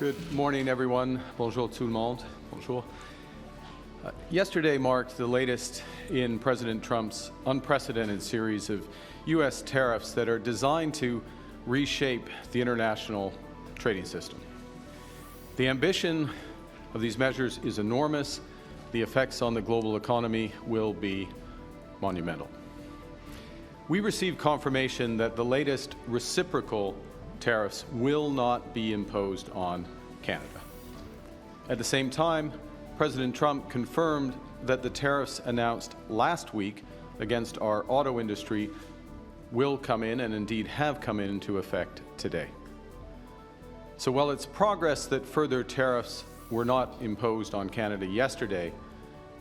Good morning, everyone. Bonjour tout le monde. Bonjour. Yesterday marked the latest in President Trump's unprecedented series of U.S. tariffs that are designed to reshape the international trading system. The ambition of these measures is enormous. The effects on the global economy will be monumental. We received confirmation that the latest reciprocal tariffs will not be imposed on Canada. At the same time, President Trump confirmed that the tariffs announced last week against our auto industry will come in, and indeed have come into effect today. So while it's progress that further tariffs were not imposed on Canada yesterday,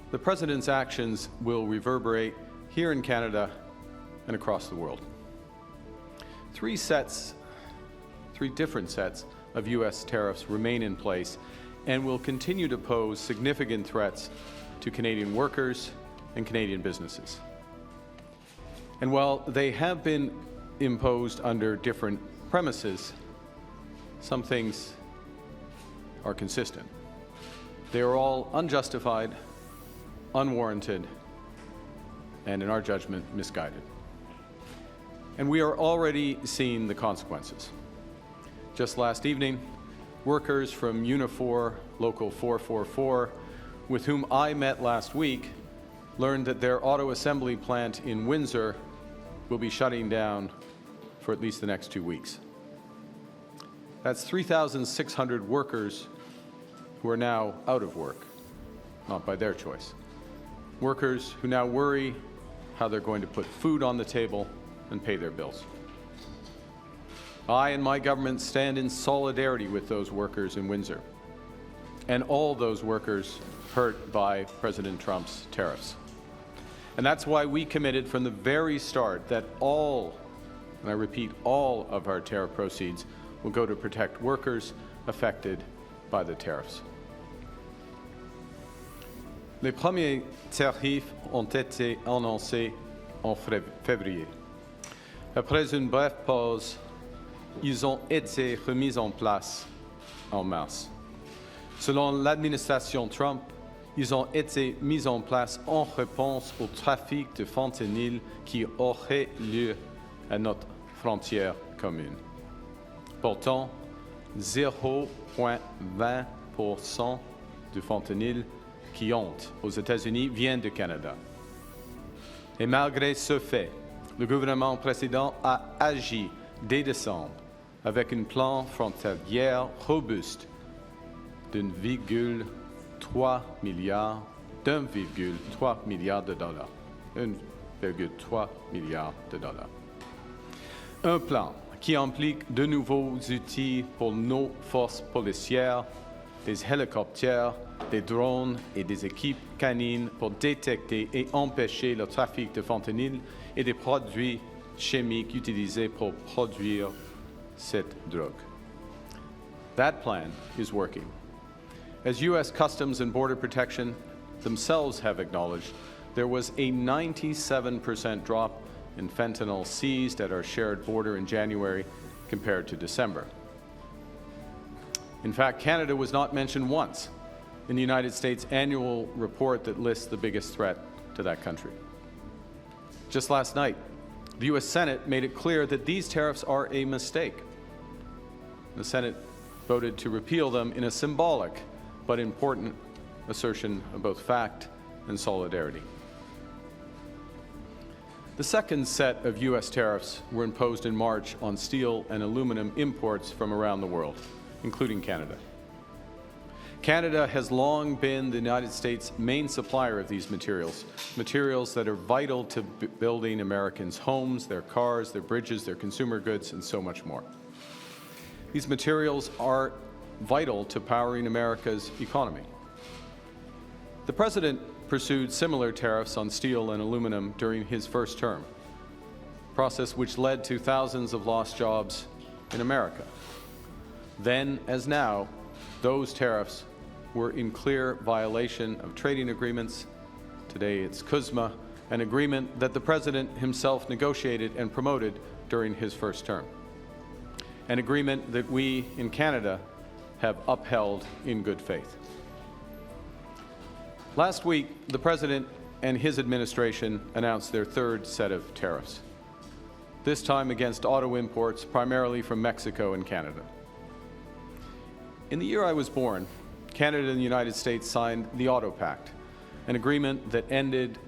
the President's actions will reverberate here in Canada and across the world. Three different sets of U.S. tariffs remain in place and will continue to pose significant threats to Canadian workers and Canadian businesses. And while they have been imposed under different premises, some things are consistent. They are all unjustified, unwarranted, and in our judgment, misguided. And we are already seeing the consequences. Just last evening, workers from Unifor Local 444, with whom I met last week, learned that their auto assembly plant in Windsor will be shutting down for at least the next 2 weeks. That's 3,600 workers who are now out of work, not by their choice. Workers who now worry how they're going to put food on the table and pay their bills. I and my government stand in solidarity with those workers in Windsor and all those workers hurt by President Trump's tariffs. And that's why we committed from the very start that all, and I repeat, all of our tariff proceeds will go to protect workers affected by the tariffs. Les premiers tarifs ont été annoncés en février. Après une brève pause, ils ont été remis en place en mars. Selon l'administration Trump, ils ont été mis en place en réponse au trafic de fentanyl qui aurait lieu à notre frontière commune. Pourtant, 0,20% du fentanyl qui entre aux États-Unis vient du Canada. Et malgré ce fait, le gouvernement précédent a agi dès décembre avec un plan frontalier robuste d'1,3 milliard de dollars. 1,3 milliard de dollars. Un plan qui implique de nouveaux outils pour nos forces policières, des hélicoptères, des drones et des équipes canines pour détecter et empêcher le trafic de fentanyl et des produits chimiques utilisés pour produire cette drogue. That plan is working. As U.S. Customs and Border Protection themselves have acknowledged, there was a 97% drop in fentanyl seized at our shared border in January compared to December. In fact, Canada was not mentioned once in the United States annual report that lists the biggest threat to that country. Just last night, the U.S. Senate made it clear that these tariffs are a mistake. The Senate voted to repeal them in a symbolic but important assertion of both fact and solidarity. The second set of U.S. tariffs were imposed in March on steel and aluminum imports from around the world, including Canada. Canada has long been the United States' main supplier of these materials that are vital to building Americans' homes, their cars, their bridges, their consumer goods, and so much more. These materials are vital to powering America's economy. The President pursued similar tariffs on steel and aluminum during his first term, a process which led to thousands of lost jobs in America. Then, as now, those tariffs were in clear violation of trading agreements. Today it's CUSMA, an agreement that the President himself negotiated and promoted during his first term. An agreement that we in Canada have upheld in good faith. Last week, the President and his administration announced their third set of tariffs, this time against auto imports primarily from Mexico and Canada. In the year I was born, Canada and the United States signed the Auto Pact, an agreement that ended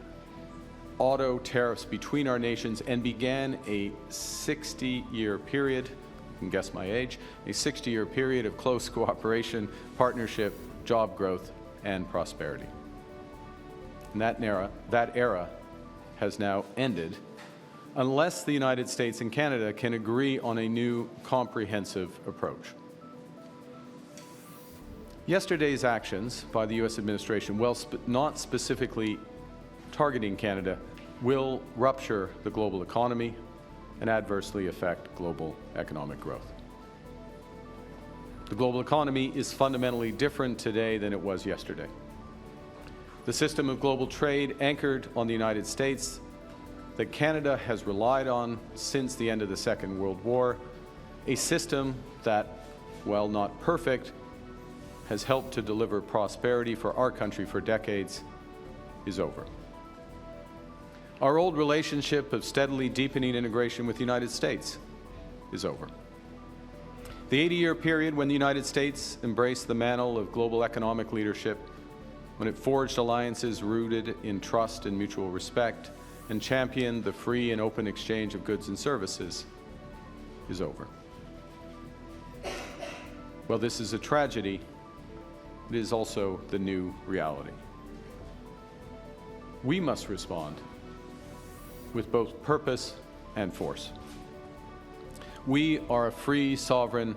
auto tariffs between our nations and began a 60-year period, you can guess my age, a 60-year period of close cooperation, partnership, job growth, and prosperity. And that era has now ended unless the United States and Canada can agree on a new comprehensive approach. Yesterday's actions by the U.S. administration, while not specifically targeting Canada, will rupture the global economy and adversely affect global economic growth. The global economy is fundamentally different today than it was yesterday. The system of global trade anchored on the United States that Canada has relied on since the end of the Second World War, a system that, while not perfect, has helped to deliver prosperity for our country for decades, is over. Our old relationship of steadily deepening integration with the United States is over. The 80-year period when the United States embraced the mantle of global economic leadership, when it forged alliances rooted in trust and mutual respect, and championed the free and open exchange of goods and services, is over. Well, this is a tragedy. It is also the new reality. We must respond with both purpose and force. We are a free, sovereign,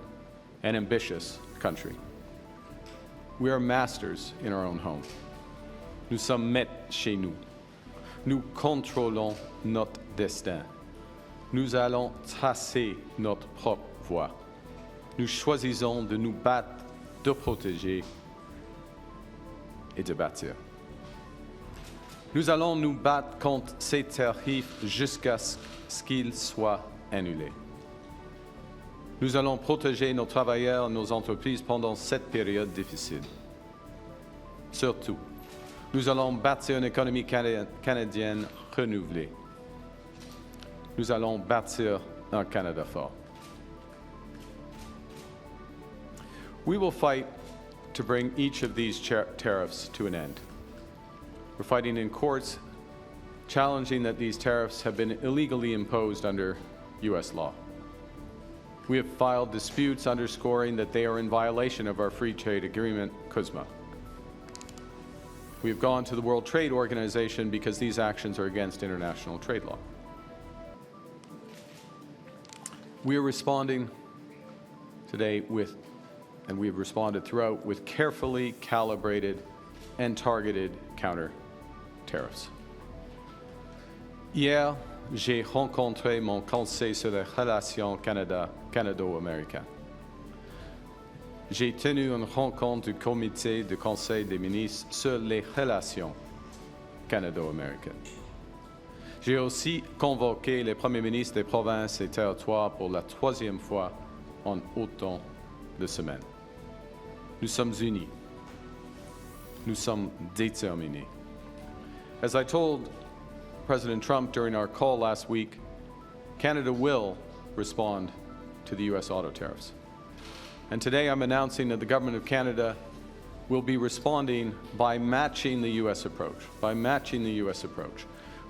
and ambitious country. We are masters in our own home. Nous sommes maîtres chez nous. Nous contrôlons notre destin. Nous allons tracer notre propre voie. Nous choisissons de nous battre, de protéger et de bâtir. Nous allons nous battre contre ces tariffs jusqu'à ce qu'ils soient annulés. Nous allons protéger nos travailleurs et nos entreprises pendant cette période difficile. Surtout, nous allons bâtir une économie canadienne renouvelée. Nous allons bâtir un Canada fort. We will fight to bring each of these tariffs to an end. We're fighting in courts, challenging that these tariffs have been illegally imposed under U.S. law. We have filed disputes underscoring that they are in violation of our free trade agreement, CUSMA. We have gone to the World Trade Organization because these actions are against international trade law. We are responding today and we have responded throughout with carefully calibrated and targeted counter-tariffs. Hier, j'ai rencontré mon conseil sur les relations canado-américaines. J'ai tenu une rencontre du comité du Conseil des ministres sur les relations canado-américaines. J'ai aussi convoqué les premiers ministres des provinces et territoires pour la troisième fois en autant de semaines. Nous sommes unis. Nous sommes déterminés. As I told President Trump during our call last week, Canada will respond to the U.S. auto tariffs. And today I'm announcing that the Government of Canada will be responding by matching the U.S. approach,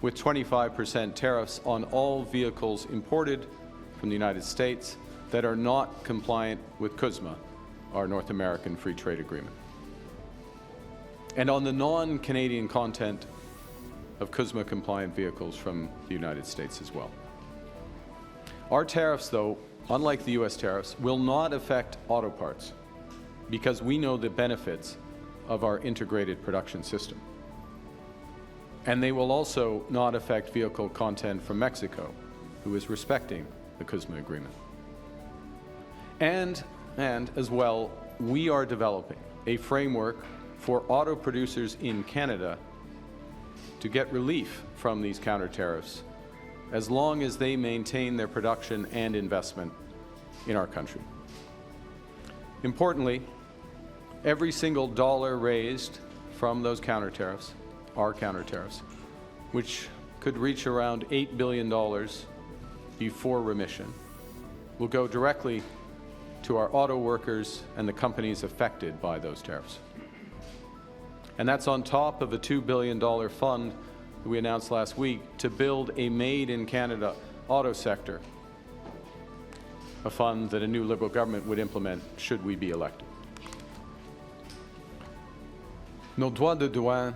with 25% tariffs on all vehicles imported from the United States that are not compliant with CUSMA, our North American Free Trade Agreement, and on the non-Canadian content of CUSMA-compliant vehicles from the United States as well. Our tariffs, though, unlike the U.S. tariffs, will not affect auto parts because we know the benefits of our integrated production system. And they will also not affect vehicle content from Mexico, who is respecting the CUSMA agreement. And as well, we are developing a framework for auto producers in Canada to get relief from these counter-tariffs as long as they maintain their production and investment in our country. Importantly, Every single dollar raised from those counter-tariffs, our counter-tariffs, which could reach around $8 billion before remission, will go directly to our auto workers and the companies affected by those tariffs. And that's on top of a $2 billion fund that we announced last week to build a made-in-Canada auto sector, a fund that a new Liberal government would implement should we be elected. Nos droits de douane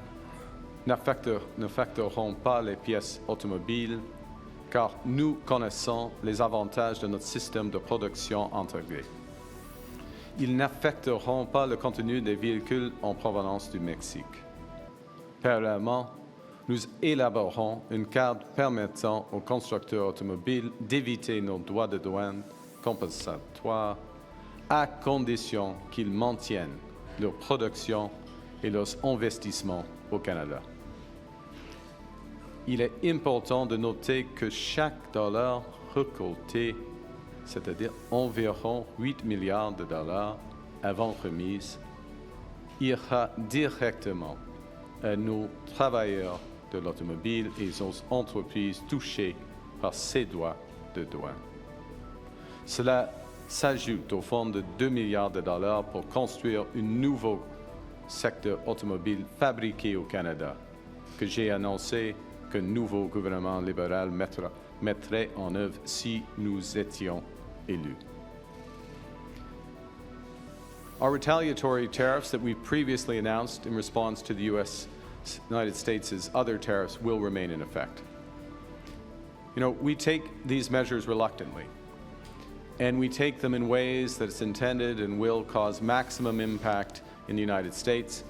n'affecteront pas les pièces automobiles, car nous connaissons les avantages de notre système de production intégré. Ils n'affecteront pas le contenu des véhicules en provenance du Mexique. Parallèlement, nous élaborerons une carte permettant aux constructeurs automobiles d'éviter nos droits de douane compensatoires à condition qu'ils maintiennent leur production et leurs investissements au Canada. Il est important de noter que chaque dollar récolté, c'est-à-dire environ 8 milliards de dollars avant remise, ira directement à nos travailleurs de l'automobile et aux entreprises touchées par ces droits de douane. Cela s'ajoute au fonds de 2 milliards de dollars pour construire un nouveau secteur automobile fabriqué au Canada, que j'ai annoncé qu'un nouveau gouvernement libéral mettrait en œuvre si nous étions élus. Our retaliatory tariffs that we previously announced in response to the United States' other tariffs will remain in effect. You know, we take these measures reluctantly, and we take them in ways that it's intended and will cause maximum impact in the United States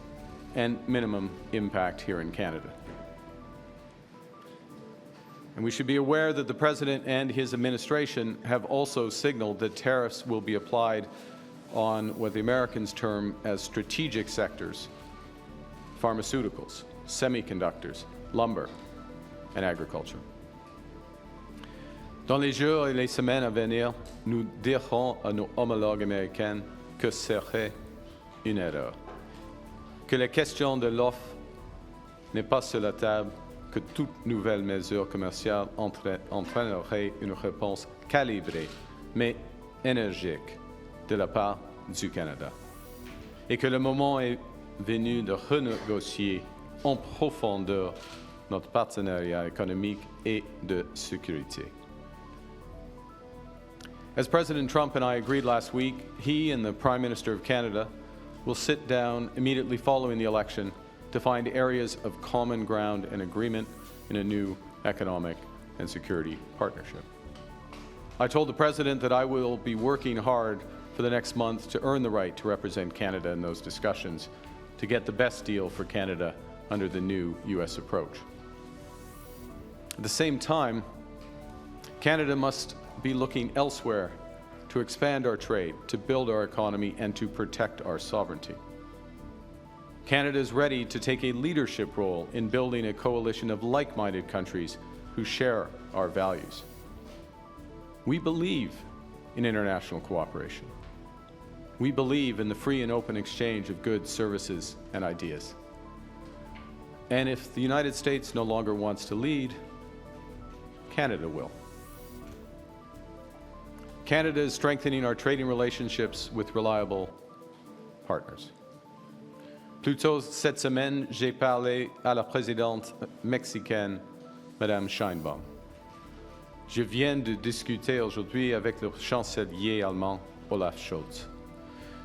and minimum impact here in Canada. And we should be aware that the President and his administration have also signaled that tariffs will be applied on what the Americans term as strategic sectors: pharmaceuticals, semiconductors, lumber, and agriculture. Dans les jours et les semaines à venir, nous dirons à nos homologues américains que serait une erreur, que la question de l'offre n'est pas sur la table, que toute nouvelle mesure commerciale entraînerait une réponse calibrée, mais énergique, de la part du Canada, et que le moment est venu de renégocier en profondeur notre partenariat économique et de sécurité. As President Trump and I agreed last week, he and the Prime Minister of Canada will sit down immediately following the election to find areas of common ground and agreement in a new economic and security partnership. I told the President that I will be working hard for the next month to earn the right to represent Canada in those discussions, to get the best deal for Canada under the new U.S. approach. At the same time, Canada must be looking elsewhere to expand our trade, to build our economy, and to protect our sovereignty. Canada is ready to take a leadership role in building a coalition of like-minded countries who share our values. We believe in international cooperation. We believe in the free and open exchange of goods, services, and ideas. And if the United States no longer wants to lead, Canada will. Canada is strengthening our trading relationships with reliable partners. Plus tôt cette semaine, j'ai parlé à la présidente mexicaine, Madame Sheinbaum. Je viens de discuter aujourd'hui avec le chancelier allemand, Olaf Scholz.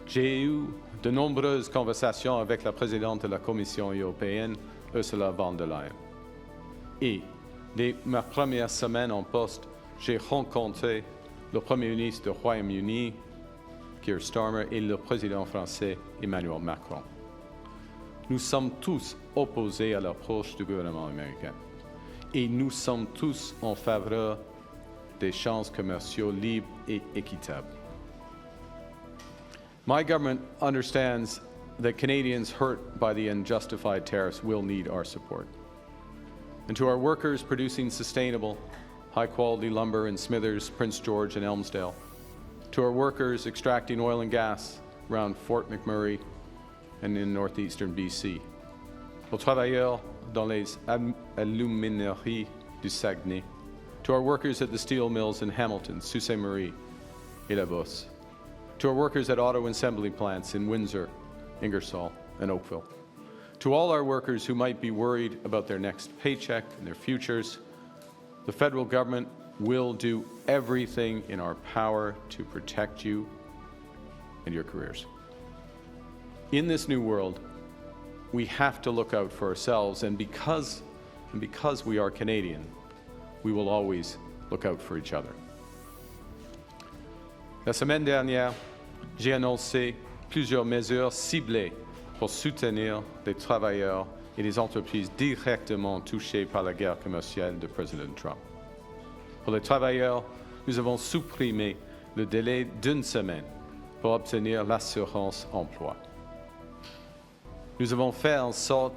J'ai eu de nombreuses conversations avec la présidente de la Commission européenne, Ursula von der Leyen. Et dès ma première semaine en poste, j'ai rencontré le Premier ministre du Royaume-Uni, Keir Starmer, et le président français, Emmanuel Macron. Nous sommes tous opposés à l'approche du gouvernement américain. Et nous sommes tous en faveur d'échanges commerciaux libres et équitables. My government understands that Canadians hurt by the unjustified tariffs will need our support. And to our workers producing sustainable, high-quality lumber in Smithers, Prince George, and Elmsdale, to our workers extracting oil and gas around Fort McMurray and in northeastern BC, aux travailleurs dans les alumineries du Saguenay, to our workers at the steel mills in Hamilton, Sault Ste. Marie, et La Bosse, to our workers at auto assembly plants in Windsor, Ingersoll, and Oakville, to all our workers who might be worried about their next paycheck and their futures, the federal government will do everything in our power to protect you and your careers. In this new world, we have to look out for ourselves, and because we are Canadian, we will always look out for each other. La semaine dernière, j'ai annoncé plusieurs mesures ciblées pour soutenir les travailleurs et les entreprises directement touchées par la guerre commerciale de Président Trump. Pour les travailleurs, nous avons supprimé le délai d'une semaine pour obtenir l'assurance emploi. Nous avons fait en sorte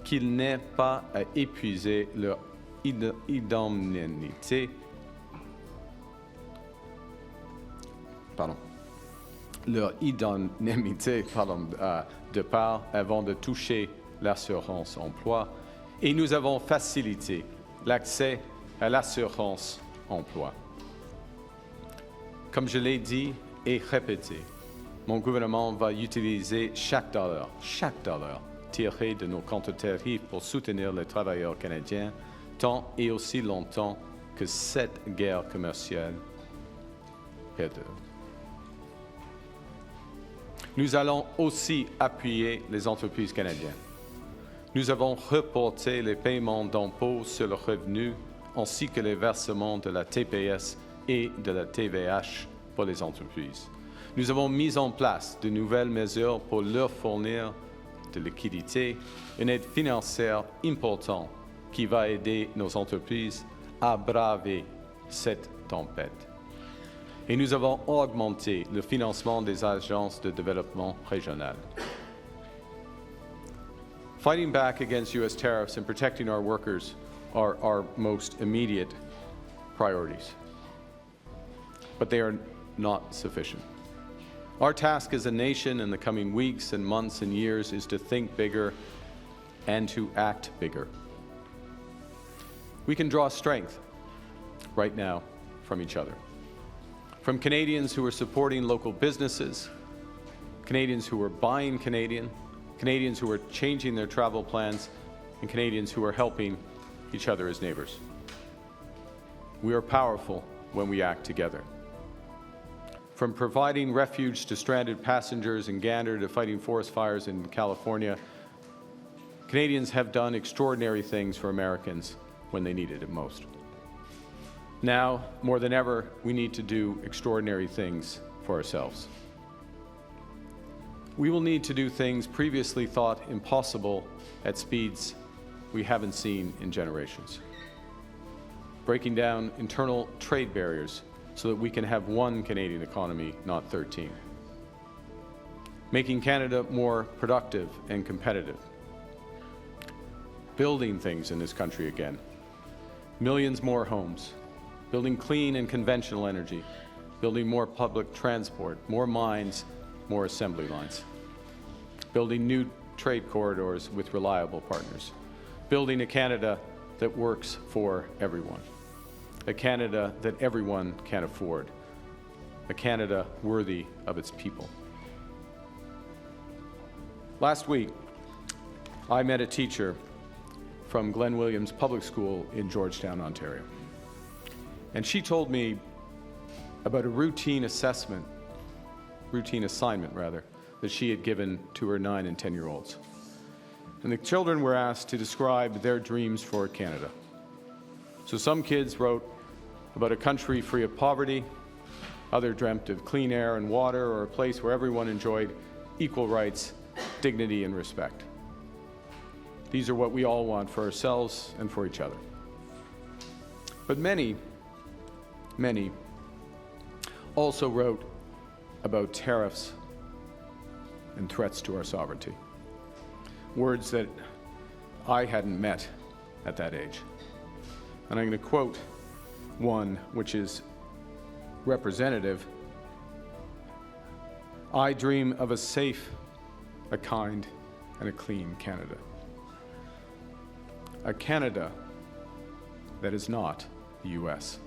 qu'ils n'aient pas à épuiser leur indemnité de part avant de toucher l'assurance emploi, et nous avons facilité l'accès à l'assurance emploi. Comme je l'ai dit et répété, mon gouvernement va utiliser chaque dollar tiré de nos contre-tarifs pour soutenir les travailleurs canadiens tant et aussi longtemps que cette guerre commerciale perdure. Nous allons aussi appuyer les entreprises canadiennes. Nous avons reporté les paiements d'impôts sur le revenu ainsi que les versements de la TPS et de la TVH pour les entreprises. Nous avons mis en place de nouvelles mesures pour leur fournir de liquidité, une aide financière importante qui va aider nos entreprises à braver cette tempête. Et nous avons augmenté le financement des agences de développement régionales. Fighting back against U.S. tariffs and protecting our workers are our most immediate priorities. But they are not sufficient. Our task as a nation in the coming weeks and months and years is to think bigger and to act bigger. We can draw strength right now from each other. From Canadians who are supporting local businesses, Canadians who are buying Canadian, Canadians who are changing their travel plans, and Canadians who are helping each other as neighbors. We are powerful when we act together. From providing refuge to stranded passengers in Gander to fighting forest fires in California, Canadians have done extraordinary things for Americans when they needed it most. Now, more than ever, we need to do extraordinary things for ourselves. We will need to do things previously thought impossible at speeds we haven't seen in generations. Breaking down internal trade barriers so that we can have one Canadian economy, not 13. Making Canada more productive and competitive. Building things in this country again. Millions more homes. Building clean and conventional energy, building more public transport, more mines, more assembly lines, building new trade corridors with reliable partners, building a Canada that works for everyone, a Canada that everyone can afford, a Canada worthy of its people. Last week, I met a teacher from Glen Williams Public School in Georgetown, Ontario. And she told me about a routine assignment, that she had given to her 9 and 10-year-olds. And the children were asked to describe their dreams for Canada. So some kids wrote about a country free of poverty, others dreamt of clean air and water, or a place where everyone enjoyed equal rights, dignity, and respect. These are what we all want for ourselves and for each other. But many also wrote about tariffs and threats to our sovereignty. Words that I hadn't met at that age. And I'm going to quote one which is representative. I dream of a a kind, and a clean Canada. A Canada that is not the U.S.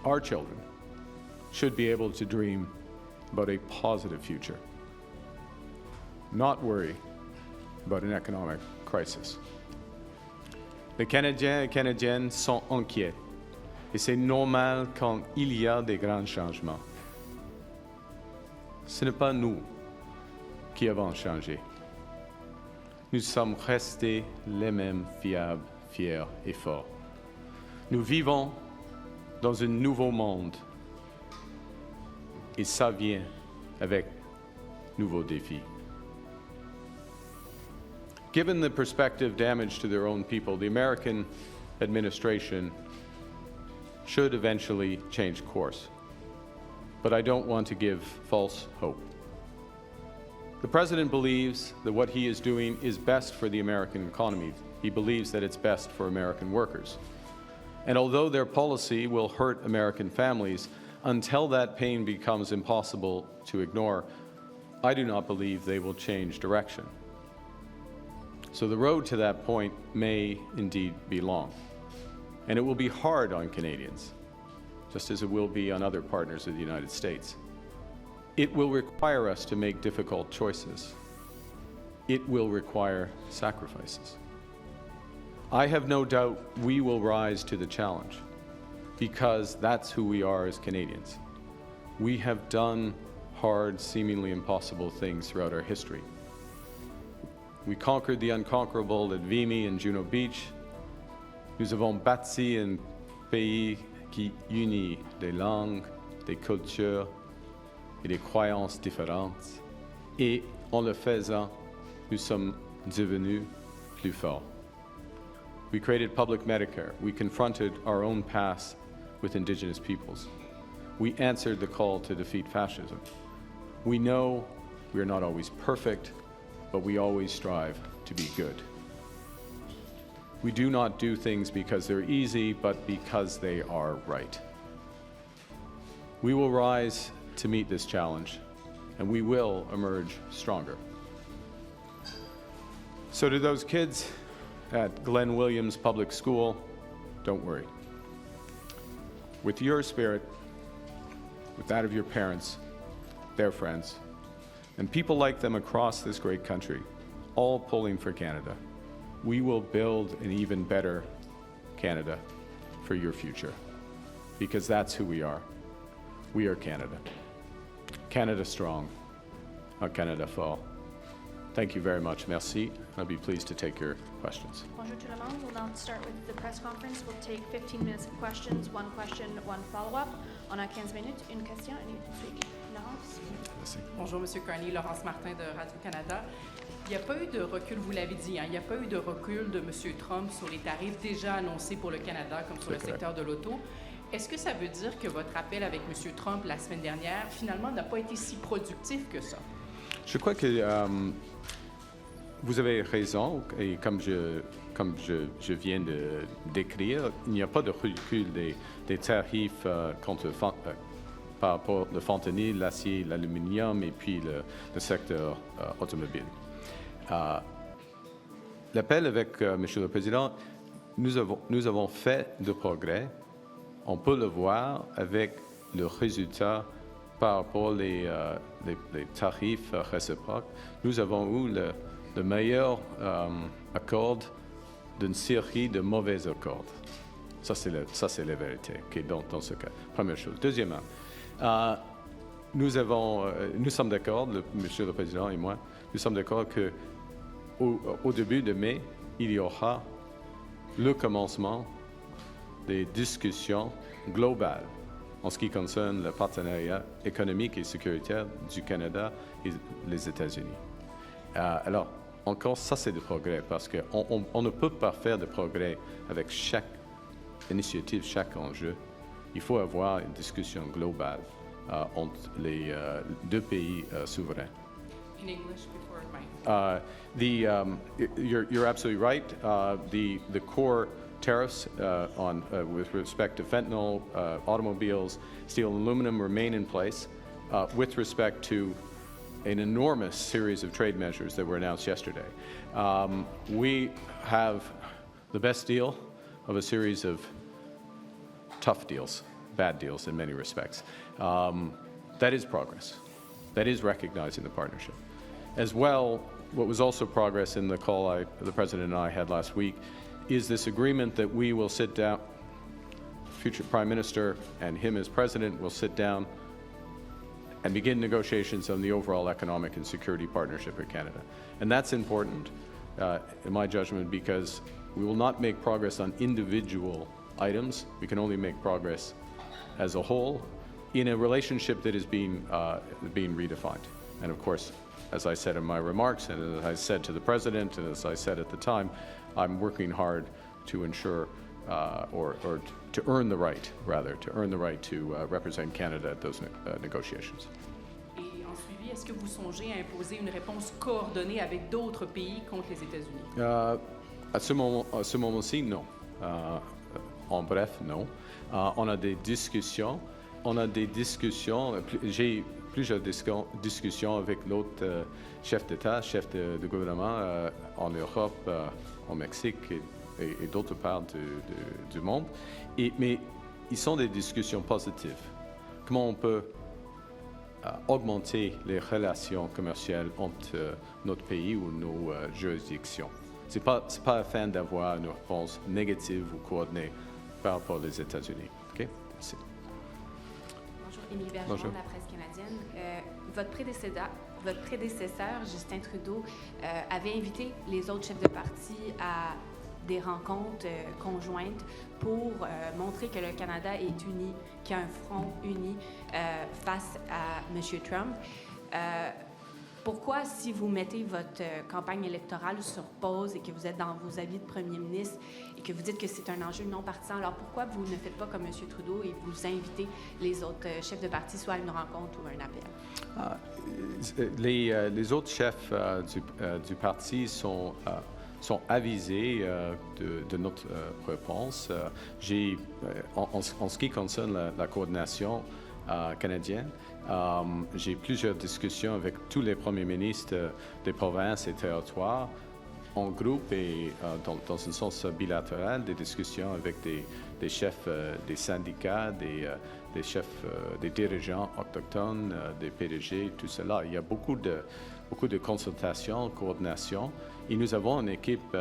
Our children should be able to dream about a positive future, not worry about an economic crisis. Les Canadiens et Canadiennes sont inquiets, et c'est normal quand il y a des grands changements. Ce n'est pas nous qui avons changé. Nous sommes restés les mêmes fiables, fiers et forts. Nous vivons dans un nouveau monde, et ça vient avec nouveaux défis. Given the prospective damage to their own people, the American administration should eventually change course. But I don't want to give false hope. The President believes that what he is doing is best for the American economy. He believes that it's best for American workers. And although their policy will hurt American families, until that pain becomes impossible to ignore, I do not believe they will change direction. So the road to that point may indeed be long. And it will be hard on Canadians, just as it will be on other partners of the United States. It will require us to make difficult choices. It will require sacrifices. I have no doubt we will rise to the challenge, because that's who we are as Canadians. We have done hard, seemingly impossible things throughout our history. We conquered the unconquerable at Vimy and Juno Beach. Nous avons bâti un pays qui unit des langues, des cultures et des croyances différentes. Et en le faisant, nous sommes devenus plus forts. We created public Medicare. We confronted our own past with Indigenous peoples. We answered the call to defeat fascism. We know we are not always perfect, but we always strive to be good. We do not do things because they're easy, but because they are right. We will rise to meet this challenge, and we will emerge stronger. So to those kids at Glenn Williams Public School, don't worry. With your spirit, with that of your parents, their friends, and people like them across this great country, all pulling for Canada, we will build an even better Canada for your future, because that's who we are. We are Canada. Canada strong, Canada fort. Thank you very much. Merci. I'll be pleased to take your questions. Bonjour tout le monde. We'll now start with the press conference. We'll take 15 minutes of questions, one question, one follow-up. On a 15 minutes, une question et une suite. Laurence? Merci. Bonjour, M. Carney, Laurence Martin de Radio-Canada. Il n'y a pas eu de recul, vous l'avez dit, il n'y a pas eu de recul de M. Trump sur les tarifs déjà annoncés pour le Canada, comme sur le secteur de l'auto. Est-ce que ça veut dire que votre appel avec M. Trump la semaine dernière, finalement, n'a pas été si productif que ça? Je crois que vous avez raison, et comme je viens de décrire, il n'y a pas de recul des tarifs par rapport au fentanyl, l'acier, l'aluminium et puis le secteur automobile. L'appel avec Monsieur le Président, nous avons fait de progrès. On peut le voir avec le résultat par rapport aux tarifs réciproques. Nous avons eu le meilleur accord d'une série de mauvais accords. Ça, c'est la vérité, okay, dans ce cas. Première chose. Deuxièmement, nous sommes d'accord, Monsieur le Président et moi, nous sommes d'accord qu'au début de mai, il y aura le commencement des discussions globales en ce qui concerne le partenariat économique et sécuritaire du Canada et les États-Unis. Alors, encore, ça c'est du progrès, parce qu'on ne peut pas faire de progrès avec chaque initiative, chaque enjeu. Il faut avoir une discussion globale entre les deux pays souverains. In English before mine. You're absolutely right. The core tariffs with respect to fentanyl, automobiles, steel and aluminum remain in place. with respect to an enormous series of trade measures that were announced yesterday. We have the best deal of a series of tough deals, bad deals in many respects. That is progress. That is recognizing the partnership. As well, what was also progress in the call the President and I had last week is this agreement that we will sit down, future Prime Minister and him as President will sit down and begin negotiations on the overall economic and security partnership with Canada. And that's important, in my judgment, because we will not make progress on individual items. We can only make progress as a whole in a relationship that is being redefined. And of course, as I said in my remarks, and as I said to the President, and as I said at the time, I'm working hard to ensure, or to earn the right, rather, to represent Canada at those negotiations. Et en suivi, est-ce que vous songez à imposer une réponse coordonnée avec d'autres pays contre les États-Unis? À ce moment-ci, non. En bref, non. On a des discussions. J'ai plusieurs discussions avec l'autre chef d'État, chef de gouvernement en Europe, au Mexique et d'autres parts du monde. Mais ils sont des discussions positives. Comment on peut augmenter les relations commerciales entre notre pays ou nos juridictions? Ce n'est pas afin d'avoir une réponse négative ou coordonnée par rapport aux États-Unis. OK? Merci. Bonjour, Émilie Bergeron de la presse canadienne. Votre prédécesseur, Justin Trudeau, avait invité les autres chefs de parti à des rencontres conjointes pour montrer que le Canada est uni, qu'il y a un front uni face à M. Trump. Pourquoi, si vous mettez votre campagne électorale sur pause et que vous êtes dans vos avis de premier ministre et que vous dites que c'est un enjeu non partisan, alors pourquoi vous ne faites pas comme M. Trudeau et vous invitez les autres chefs de parti soit à une rencontre ou à un appel? Les autres chefs du parti sont avisés de notre réponse. En ce qui concerne la coordination canadienne, j'ai plusieurs discussions avec tous les premiers ministres des provinces et territoires en groupe et dans un sens bilatéral, des discussions avec des chefs des syndicats, des chefs, des dirigeants autochtones, des PDG, tout cela. Il y a beaucoup de consultations, coordination. Et nous avons une équipe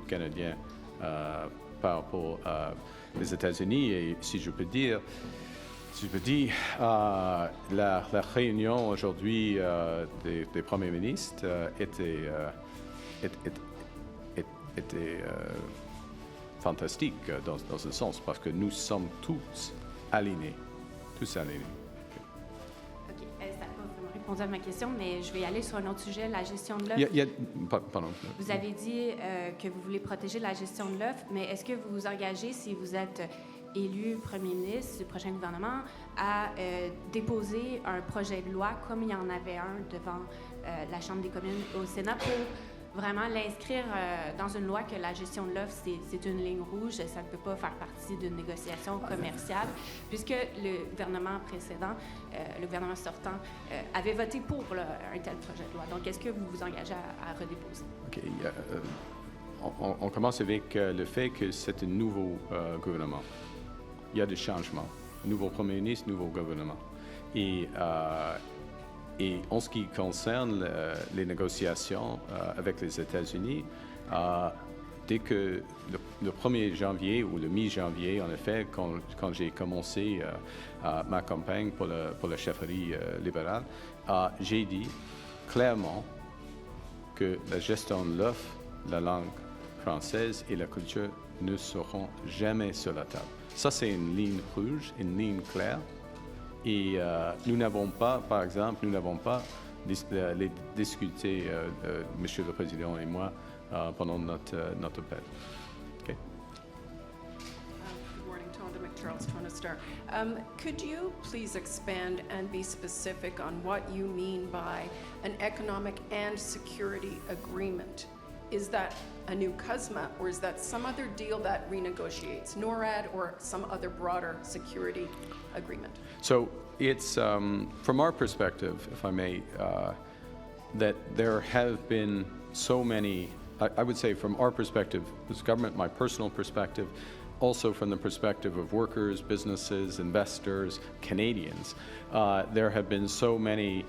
canadienne par rapport aux États-Unis. Et si je peux dire, la réunion aujourd'hui des premiers ministres était fantastique dans un sens, parce que nous sommes tous alignés. OK. Ça n'a pas vraiment répondu à ma question, mais je vais aller sur un autre sujet, la gestion de l'œuf. Pardon. Vous avez dit que vous voulez protéger la gestion de l'œuf, mais est-ce que vous vous engagez, si vous êtes élu premier ministre du prochain gouvernement, à déposer un projet de loi, comme il y en avait un devant la Chambre des communes au Sénat, pour vraiment l'inscrire dans une loi que la gestion de l'œuf, c'est une ligne rouge, ça ne peut pas faire partie d'une négociation commerciale, puisque le gouvernement précédent, le gouvernement sortant, avait voté pour un tel projet de loi. Donc, est-ce que vous vous engagez à redéposer? OK. On commence avec le fait que c'est un nouveau gouvernement. Il y a des changements. Nouveau premier ministre, nouveau gouvernement. Et en ce qui concerne les négociations avec les États-Unis, dès que le 1er janvier ou le mi-janvier, en effet, quand j'ai commencé ma campagne pour la chefferie libérale, j'ai dit clairement que la gestion de l'œuf, la langue française et la culture ne seront jamais sur la table. Ça, c'est une ligne rouge, une ligne claire. Et nous n'avons pas, par exemple, les discuté, Monsieur le Président et moi, pendant notre appel. Okay. Good morning, Tonda McCharles, Toronto Star. Could you please expand and be specific on what you mean by an economic and security agreement is that a new CUSMA, or is that some other deal that renegotiates NORAD or some other broader security agreement? So it's, from our perspective, if I may, that there have been so many, I would say from our perspective as government, my personal perspective, also from the perspective of workers, businesses, investors, Canadians, there have been so many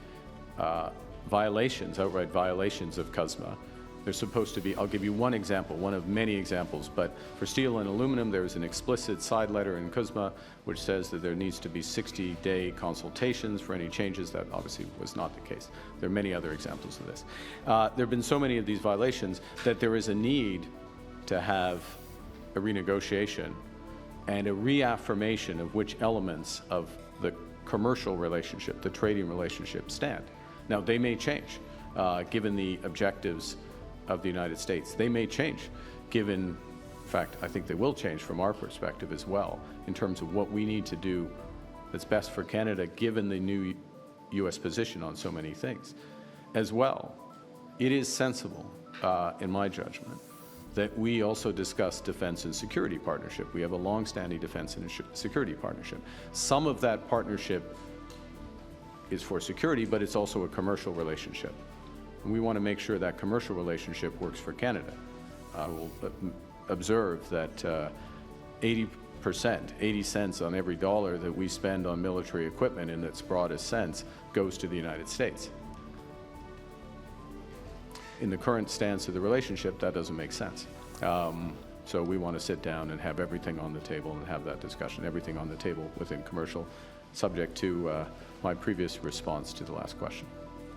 violations, outright violations of CUSMA. There's supposed to be, I'll give you one example, one of many examples, but for steel and aluminum, there's an explicit side letter in CUSMA which says that there needs to be 60-day consultations for any changes. That obviously was not the case. There are many other examples of this. There have been so many of these violations that there is a need to have a renegotiation and a reaffirmation of which elements of the commercial relationship, the trading relationship, stand. Now, they may change, given the objectives of the United States. They may change, given, in fact, I think they will change from our perspective as well, in terms of what we need to do that's best for Canada, given the new U.S. position on so many things. As well, it is sensible, in my judgment, that we also discuss defense and security partnership. We have a long-standing defense and security partnership. Some of that partnership is for security, but it's also a commercial relationship. And we want to make sure that commercial relationship works for Canada. We'll observe that 80 cents on every dollar that we spend on military equipment in its broadest sense goes to the United States. In the current stance of the relationship, that doesn't make sense. So we want to sit down and have everything on the table and have that discussion, everything on the table within commercial, subject to my previous response to the last question.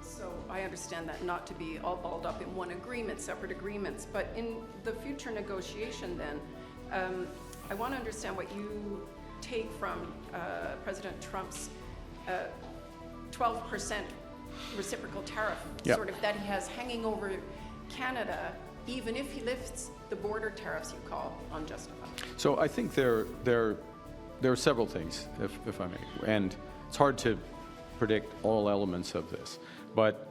So I understand that not to be all balled up in one agreement, separate agreements, but in the future negotiation then, I want to understand what you take from President Trump's 12% reciprocal tariff, Yep. sort of that he has hanging over Canada, even if he lifts the border tariffs you call unjustified. So I think there are several things, if I may, and it's hard to predict all elements of this, but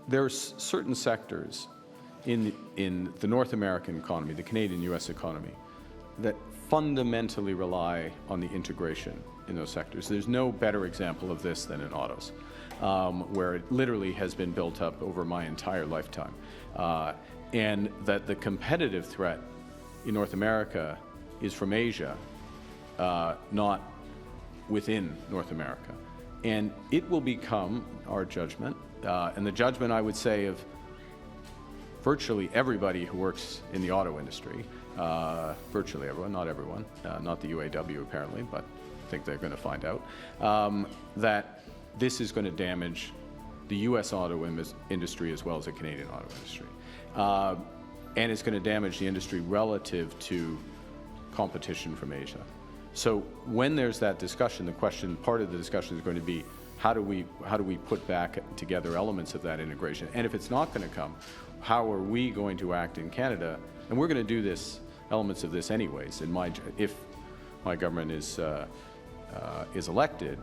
there's certain sectors in the North American economy, the Canadian-U.S. economy, that fundamentally rely on the integration in those sectors. There's no better example of this than in autos, where it literally has been built up over my entire lifetime. And that the competitive threat in North America is from Asia, not within North America. And it will become our judgment, and the judgment, I would say, of virtually everybody who works in the auto industry, virtually everyone, not everyone, not the UAW apparently, but I think they're going to find out, that this is going to damage the U.S. auto industry as well as the Canadian auto industry. And it's going to damage the industry relative to competition from Asia. So when there's that discussion, the question, part of the discussion is going to be, how do we put back together elements of that integration? And if it's not going to come, how are we going to act in Canada? And we're going to do this, elements of this anyways, if my government is elected,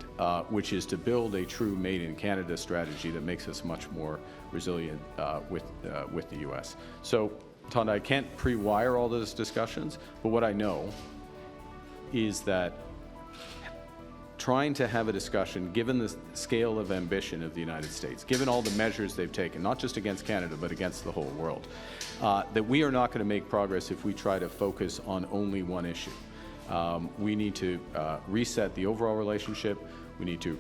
which is to build a true Made in Canada strategy that makes us much more resilient with the U.S. So, Tonda, I can't pre-wire all those discussions, but what I know is that trying to have a discussion, given the scale of ambition of the United States, given all the measures they've taken, not just against Canada, but against the whole world, that we are not going to make progress if we try to focus on only one issue. We need to reset the overall relationship. We need to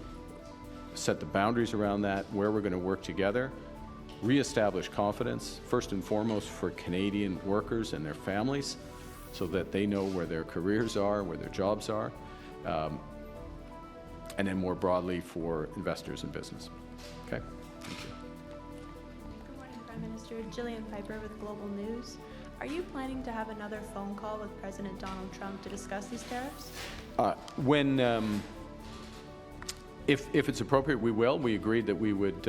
set the boundaries around that, where we're going to work together, reestablish confidence, first and foremost for Canadian workers and their families, so that they know where their careers are, where their jobs are, and then more broadly for investors and business. Okay? Thank you. Good morning, Prime Minister. Jillian Piper with Global News. Are you planning to have another phone call with President Donald Trump to discuss these tariffs? If it's appropriate, we will. We agreed that we would,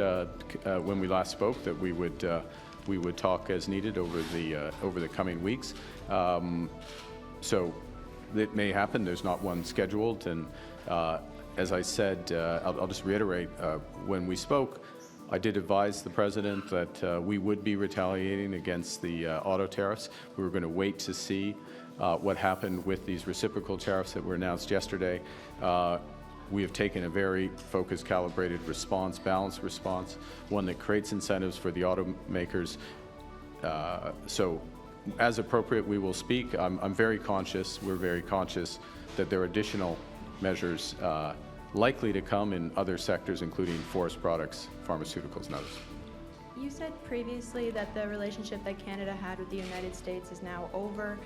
when we last spoke, that we would talk as needed over the coming weeks. So it may happen. There's not one scheduled, and as I said, I'll just reiterate. When we spoke, I did advise the President that we would be retaliating against the auto tariffs. We were going to wait to see what happened with these reciprocal tariffs that were announced yesterday. We have taken a very focused, calibrated response, balanced response, one that creates incentives for the automakers. So as appropriate, we will speak. I'm very conscious, we're very conscious that there are additional measures likely to come in other sectors, including forest products, pharmaceuticals, and others. You said previously that the relationship that Canada had with the United States is now over.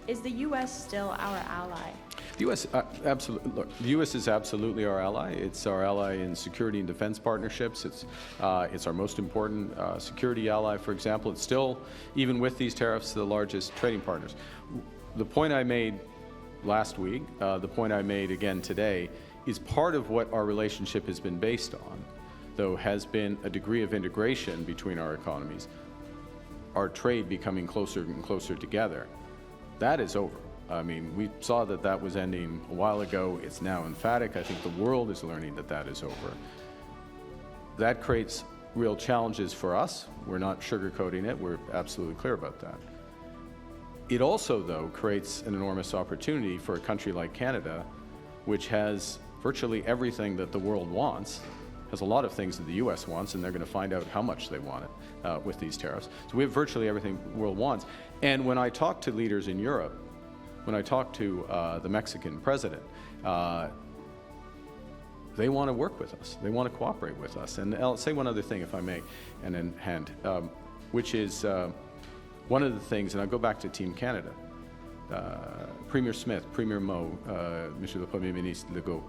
Is the U.S. still our ally? The U.S. Absolutely. Look, the U.S. is absolutely our ally. It's our ally in security and defense partnerships. It's our most important security ally. For example, it's still, even with these tariffs, the largest trading partners. The point I made last week, the point I made again today, is part of what our relationship has been based on, though, has been a degree of integration between our economies, our trade becoming closer and closer together. That is over. I mean, we saw that that was ending a while ago. It's now emphatic. I think the world is learning that that is over. That creates real challenges for us. We're not sugarcoating it. We're absolutely clear about that. It also, though, creates an enormous opportunity for a country like Canada, which has virtually everything that the world wants, has a lot of things that the U.S. wants, and they're going to find out how much they want it with these tariffs. So we have virtually everything the world wants. And when I talk to leaders in Europe, when I talk to the Mexican president, they want to work with us. They want to cooperate with us. And I'll say one other thing, if I may, and then hand, which is one of the things, and I'll go back to Team Canada. Premier Smith, Premier Moe, Monsieur le Premier Ministre Legault,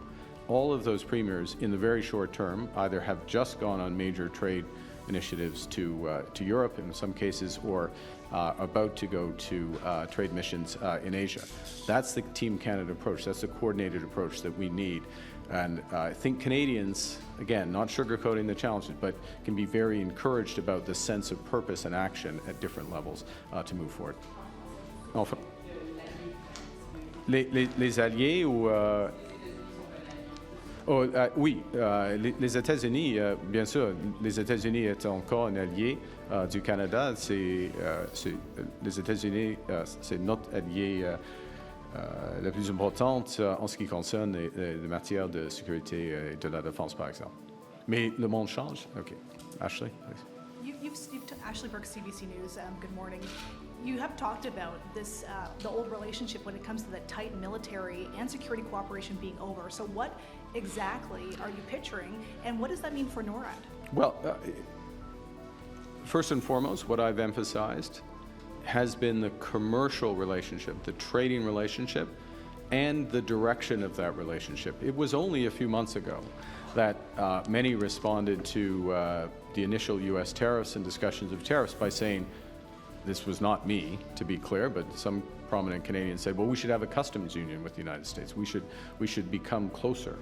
all of those premiers in the very short term either have just gone on major trade initiatives to Europe in some cases, or about to go to trade missions in Asia. That's the Team Canada approach. That's the coordinated approach that we need. And I think Canadians, again, not sugarcoating the challenges, but can be very encouraged about the sense of purpose and action at different levels to move forward. Enfin, les alliés ou oui, les États-Unis, bien sûr, les États-Unis est encore un allié du Canada. Les États-Unis, c'est notre allié la plus importante en ce qui concerne les matières de sécurité et de la défense, par exemple. Mais le monde change. OK. Ashley, please. Ashley Burke, CBC News. Good morning. You have talked about this, the old relationship when it comes to the tight military and security cooperation being over. So what exactly are you picturing, and what does that mean for NORAD? Well, first and foremost, what I've emphasized has been the commercial relationship, the trading relationship, and the direction of that relationship. It was only a few months ago that many responded to the initial U.S. tariffs and discussions of tariffs by saying, this was not me, to be clear, but some prominent Canadians said, well, we should have a customs union with the United States. We should become closer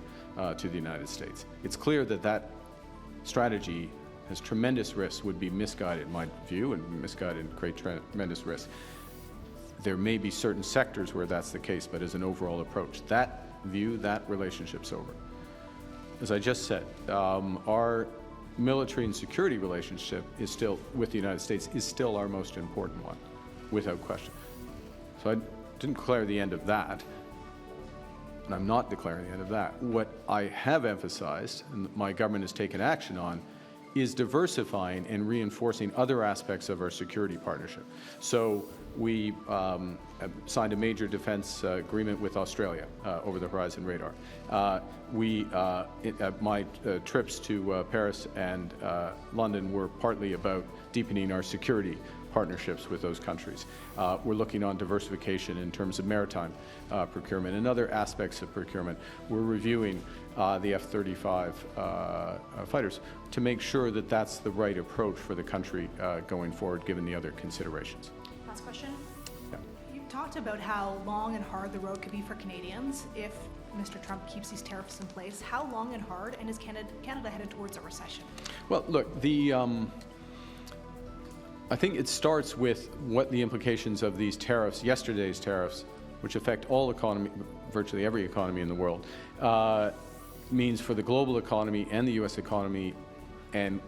to the United States. It's clear that that strategy has tremendous risks, would be misguided in my view, and misguided and create tremendous risks. There may be certain sectors where that's the case, but as an overall approach, that view, that relationship's over. As I just said, our military and security relationship is still, with the United States, is still our most important one, without question. So I didn't declare the end of that, and I'm not declaring the end of that. What I have emphasized, and my government has taken action on, is diversifying and reinforcing other aspects of our security partnership. So we signed a major defense agreement with Australia, over the horizon radar. My trips to Paris and London were partly about deepening our security partnerships with those countries. We're looking on diversification in terms of maritime procurement and other aspects of procurement. We're reviewing the F-35 fighters to make sure that that's the right approach for the country going forward, given the other considerations. Last question. Yeah. You talked about how long and hard the road could be for Canadians if Mr. Trump keeps these tariffs in place. How long and hard, and is Canada headed towards a recession? Well, look, I think it starts with what the implications of these tariffs, yesterday's tariffs, which affect all economy, virtually every economy in the world, means for the global economy and the U.S. economy and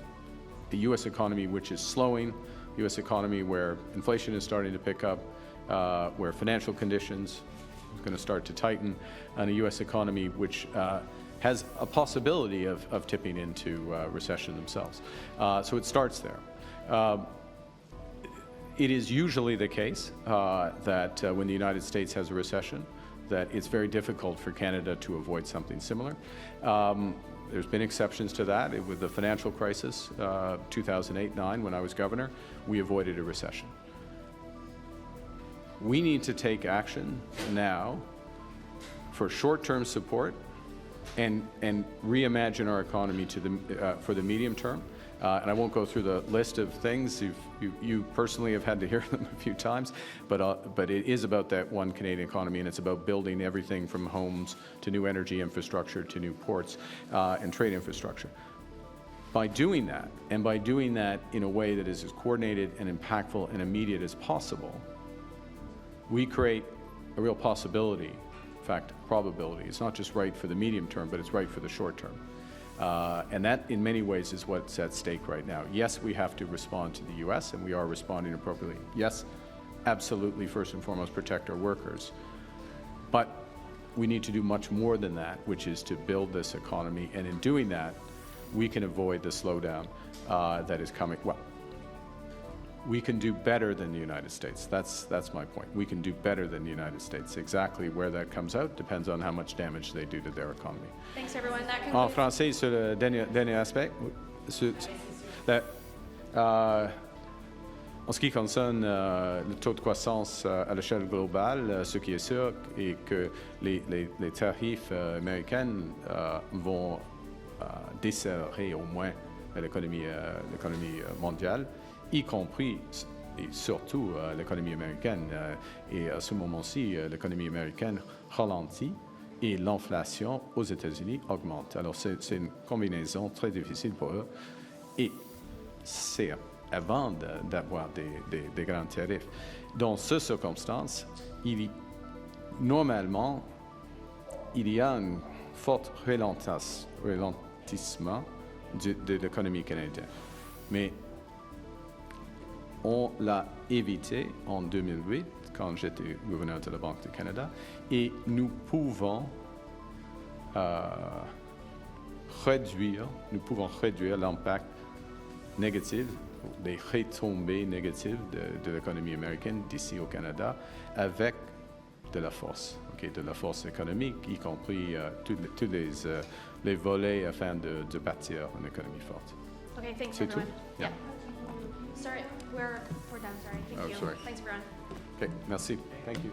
a U.S. economy which is slowing, U.S. economy where inflation is starting to pick up, where financial conditions are going to start to tighten, and a U.S. economy which has a possibility of tipping into recession themselves. So it starts there. It is usually the case that when the United States has a recession, that it's very difficult for Canada to avoid something similar. There's been exceptions to that. With the financial crisis, 2008-9, when I was governor, we avoided a recession. We need to take action now for short-term support and reimagine our economy for the medium term. And I won't go through the list of things. You personally have had to hear them a few times, but it is about that one Canadian economy, and it's about building everything from homes to new energy infrastructure to new ports and trade infrastructure. By doing that, and by doing that in a way that is as coordinated and impactful and immediate as possible, we create a real possibility, in fact, probability. It's not just right for the medium term, but it's right for the short term. And that, in many ways, is what's at stake right now. Yes, we have to respond to the U.S., and we are responding appropriately. Yes, absolutely, first and foremost, protect our workers. But we need to do much more than that, which is to build this economy. And in doing that, we can avoid the slowdown that is coming. Well, we can do better than the United States. That's my point. We can do better than the United States. Exactly where that comes out depends on how much damage they do to their economy. Thanks, everyone. That En concludes. français, sur le dernier aspect, en ce qui concerne le taux de croissance à l'échelle globale, ce qui est sûr est que les tarifs américains vont desserrer au moins l'économie mondiale, y compris et surtout l'économie américaine. Et à ce moment-ci, l'économie américaine ralentit et l'inflation aux États-Unis augmente. Alors c'est une combinaison très difficile pour eux. Et c'est avant d'avoir des grands tarifs. Dans ces circonstances, normalement, il y a un fort ralentissement de l'économie canadienne. Mais on l'a évité en 2008, quand j'étais gouverneur de la Banque du Canada, et nous pouvons réduire l'impact négatif, les retombées négatives de l'économie américaine d'ici au Canada avec de la force, de la force économique, y compris tous les volets afin de bâtir une économie forte. Okay, thanks, C'est tout? everyone. Yeah. Sorry, we're done. Sorry. Thank Oh, you. sorry. Thanks, everyone. Okay, merci. Thank you.